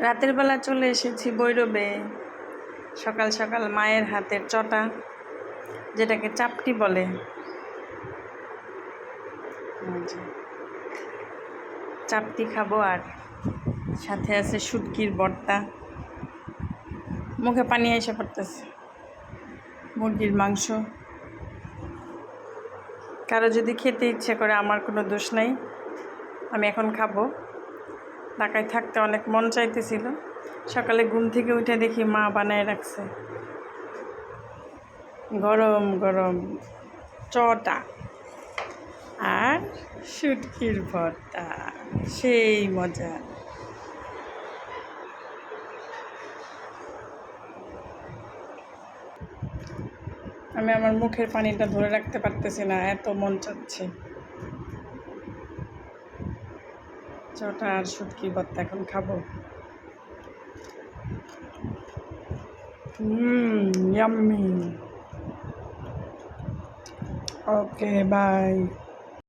রাতের বেলা চলে এসেছি ভৈরবে। সকাল সকাল মায়ের হাতের চটা, যেটাকে চাপটি বলে, চাপটি খাবো। আর সাথে আছে শুটকির ভর্তা। মুখে পানি এসে পড়তেছে। মুরগির মাংস। কারো যদি খেতে ইচ্ছে করে, আমার কোনো দোষ নাই, আমি এখন খাবো। ঢাকায় থাকতে অনেক মন চাইতেছিল। সকালে ঘুম থেকে উঠে দেখি মা বানায় রাখছে গরম গরম চটা আর শুটকির ভর্তা। সেই মজা। আমি আমার মুখের পানিটা ধরে রাখতে পারতেছি না, এত মন চাচ্ছে। চটা আর শুটকির ভর্তা এখন খাবো। ইয়াম্মি। Okay, by.